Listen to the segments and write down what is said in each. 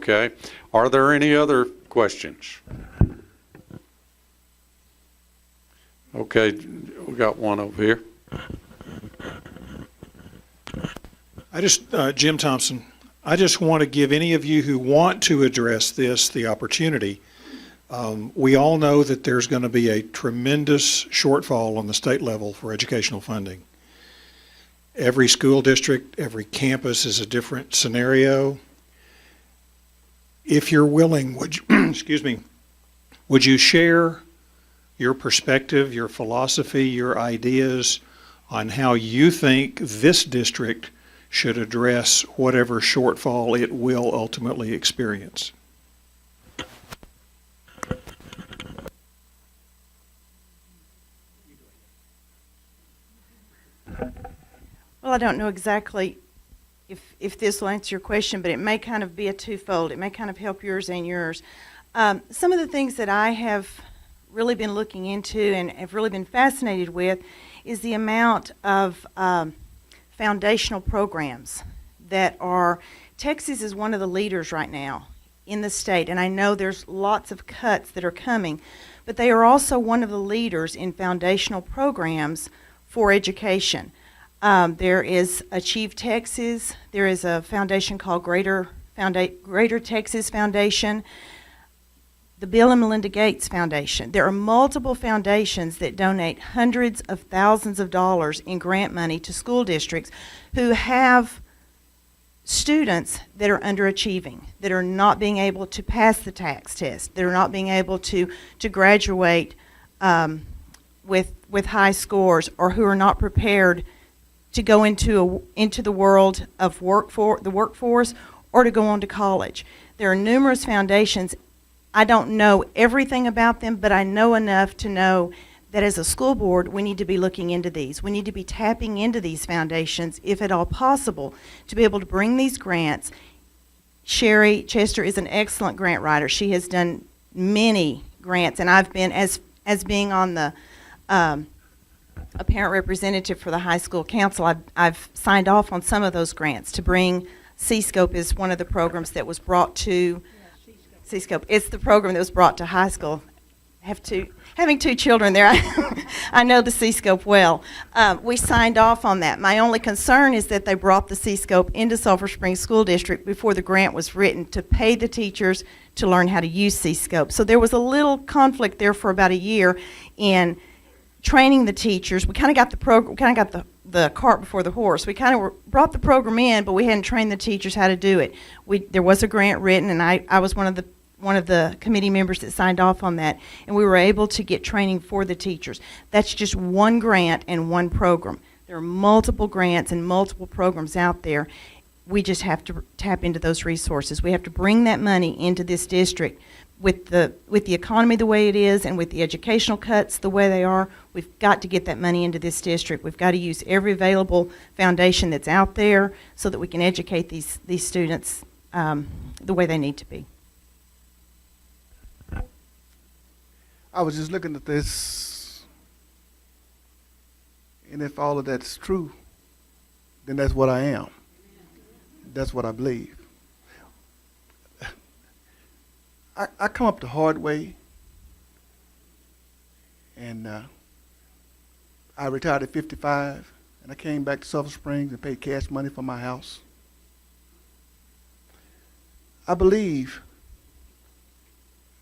Okay. Are there any other questions? Okay, we got one over here. Jim Thompson, I just want to give any of you who want to address this the opportunity. We all know that there's going to be a tremendous shortfall on the state level for educational funding. Every school district, every campus is a different scenario. If you're willing, would you, excuse me, would you share your perspective, your philosophy, your ideas on how you think this district should address whatever shortfall it will ultimately experience? Well, I don't know exactly if this will answer your question, but it may kind of be a twofold. It may kind of help yours and yours. Some of the things that I have really been looking into and have really been fascinated with is the amount of foundational programs that are. Texas is one of the leaders right now in the state, and I know there's lots of cuts that are coming, but they are also one of the leaders in foundational programs for education. There is Achieve Texas. There is a foundation called Greater Texas Foundation. The Bill and Melinda Gates Foundation. There are multiple foundations that donate hundreds of thousands of dollars in grant money to school districts who have students that are underachieving, that are not being able to pass the tax test, that are not being able to graduate with high scores, or who are not prepared to go into the world of the workforce, or to go on to college. There are numerous foundations. I don't know everything about them, but I know enough to know that as a school board, we need to be looking into these. We need to be tapping into these foundations, if at all possible, to be able to bring these grants. Sherry Chester is an excellent grant writer. She has done many grants, and I've been, as being on the a parent representative for the high school council, I've signed off on some of those grants to bring. C-Scope is one of the programs that was brought to C-Scope. It's the program that was brought to high school. Having two children there, I know the C-Scope well. We signed off on that. My only concern is that they brought the C-Scope into Sulphur Springs School District before the grant was written to pay the teachers to learn how to use C-Scope. So there was a little conflict there for about a year in training the teachers. We kind of got the cart before the horse. We kind of brought the program in, but we hadn't trained the teachers how to do it. There was a grant written, and I was one of the committee members that signed off on that, and we were able to get training for the teachers. That's just one grant and one program. There are multiple grants and multiple programs out there. We just have to tap into those resources. We have to bring that money into this district. With the economy the way it is, and with the educational cuts the way they are, we've got to get that money into this district. We've got to use every available foundation that's out there so that we can educate these students the way they need to be. I was just looking at this, and if all of that's true, then that's what I am. That's what I believe. I come up the hard way, and I retired at 55, and I came back to Sulphur Springs and paid cash money for my house. I believe,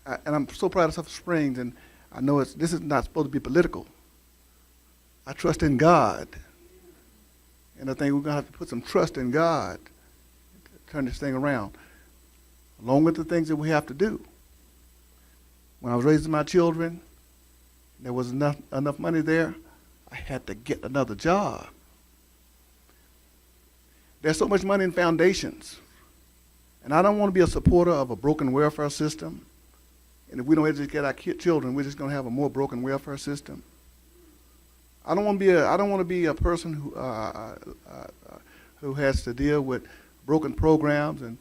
and I'm so proud of Sulphur Springs, and I know this is not supposed to be political. I trust in God, and I think we're going to have to put some trust in God to turn this thing around, along with the things that we have to do. When I was raising my children, there was enough money there. I had to get another job. There's so much money in foundations, and I don't want to be a supporter of a broken welfare system. And if we don't educate our children, we're just going to have a more broken welfare system. I don't want to be a person who has to deal with broken programs and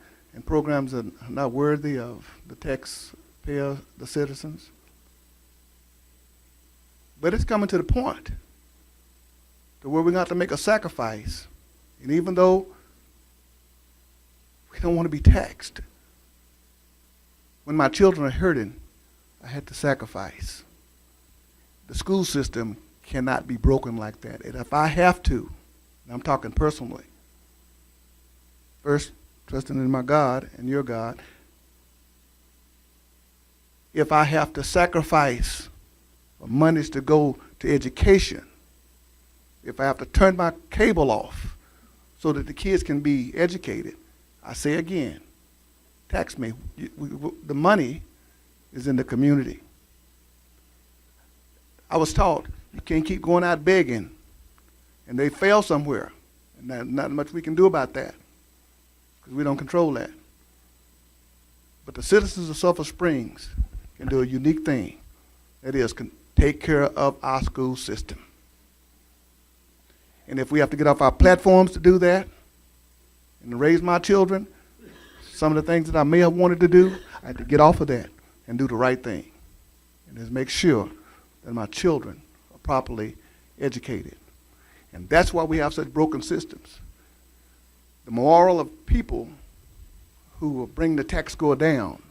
programs that are not worthy of the taxpayer, the citizens. But it's coming to the point to where we're going to have to make a sacrifice. And even though we don't want to be taxed, When my children are hurting, I had to sacrifice. The school system cannot be broken like that. And if I have to, and I'm talking personally, first, trusting in my God and your God, if I have to sacrifice for monies to go to education, if I have to turn my cable off so that the kids can be educated, I say again, tax me. The money is in the community. I was taught you can't keep going out begging, and they fail somewhere, and not much we can do about that because we don't control that. But the citizens of Sulphur Springs can do a unique thing. That is, can take care of our school system. And if we have to get off our platforms to do that and to raise my children, some of the things that I may have wanted to do, I had to get off of that and do the right thing. And just make sure that my children are properly educated. And that's why we have such broken systems. The moral of people who will bring the tax score down,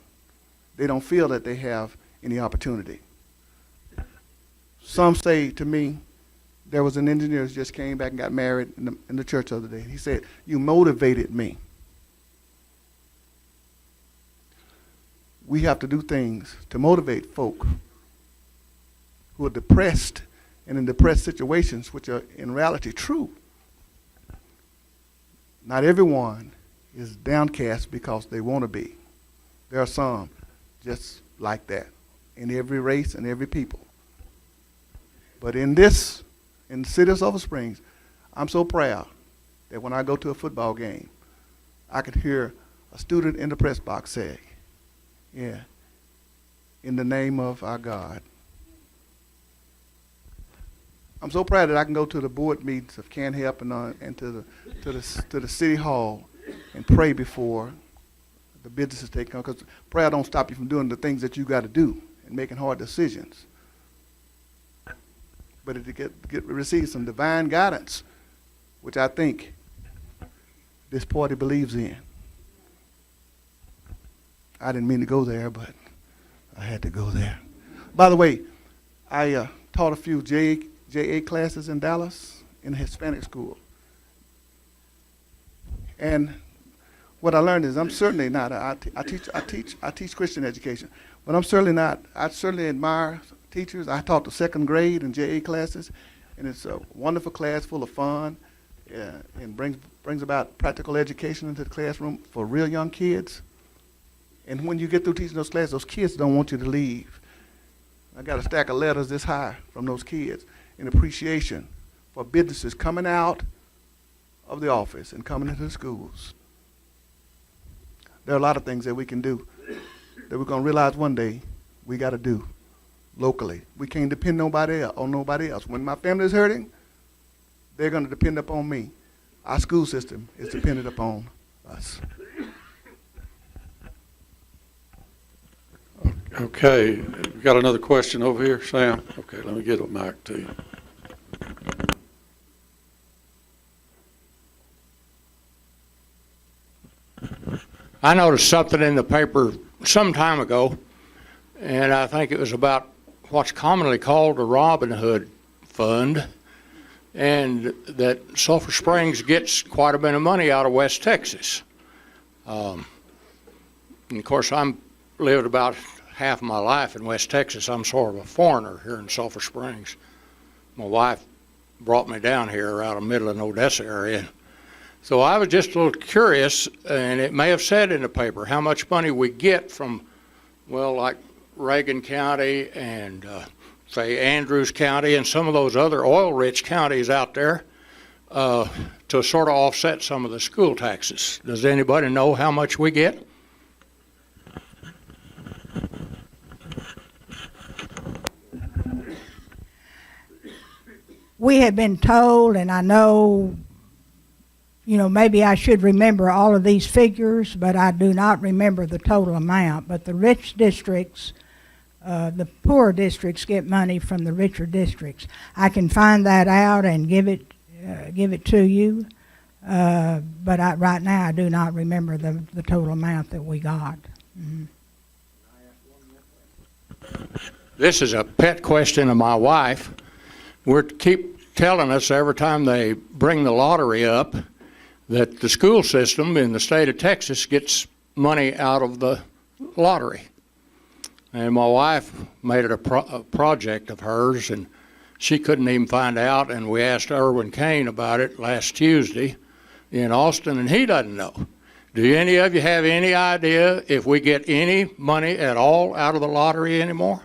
they don't feel that they have any opportunity. Some say to me, there was an engineer who just came back and got married in the church the other day. He said, "You motivated me." We have to do things to motivate folk who are depressed and in depressed situations, which are in reality true. Not everyone is downcast because they want to be. There are some just like that in every race and every people. But in the city of Sulphur Springs, I'm so proud that when I go to a football game, I could hear a student in the press box say, "Yeah, in the name of our God." I'm so proud that I can go to the board meetings of Can't Help and to the city hall and pray before the businesses take on, because prayer don't stop you from doing the things that you got to do and making hard decisions. But it receive some divine guidance, which I think this party believes in. I didn't mean to go there, but I had to go there. By the way, I taught a few JA classes in Dallas in a Hispanic school. And what I learned is I'm certainly not, I teach Christian education, but I certainly admire teachers. I taught the second grade in JA classes, and it's a wonderful class full of fun, and brings about practical education into the classroom for real young kids. And when you get through teaching those classes, those kids don't want you to leave. I got a stack of letters this high from those kids in appreciation for businesses coming out of the office and coming into the schools. There are a lot of things that we can do that we're going to realize one day we got to do locally. We can't depend on nobody else. When my family is hurting, they're going to depend upon me. Our school system is dependent upon us. Okay, we got another question over here, Sam? Okay, let me get a mic to you. I noticed something in the paper some time ago, and I think it was about what's commonly called a Robin Hood Fund, and that Sulphur Springs gets quite a bit of money out of West Texas. And of course, I'm lived about half of my life in West Texas. I'm sort of a foreigner here in Sulphur Springs. My wife brought me down here out of Midland, Odessa area. So I was just a little curious, and it may have said in the paper how much money we get from, well, like Reagan County and, say, Andrews County and some of those other oil-rich counties out there to sort of offset some of the school taxes. Does anybody know how much we get? We have been told, and I know, maybe I should remember all of these figures, but I do not remember the total amount. But the rich districts, the poor districts get money from the richer districts. I can find that out and give it to you, but right now I do not remember the total amount that we got. Mm-hmm. This is a pet question of my wife. We're keep telling us every time they bring the lottery up that the school system in the state of Texas gets money out of the lottery. And my wife made it a project of hers, and she couldn't even find out, and we asked Erwin Cain about it last Tuesday in Austin, and he doesn't know. Do any of you have any idea if we get any money at all out of the lottery anymore?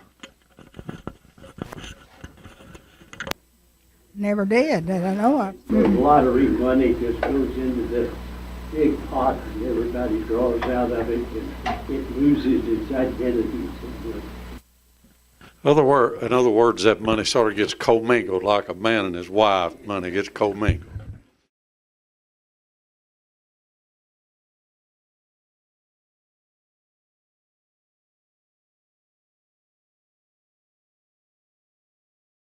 Never did, that I know of. The lottery money just goes into the big pot and everybody draws out of it and it loses its identity. In other words, that money sort of gets commingled, like a man and his wife money gets commingled.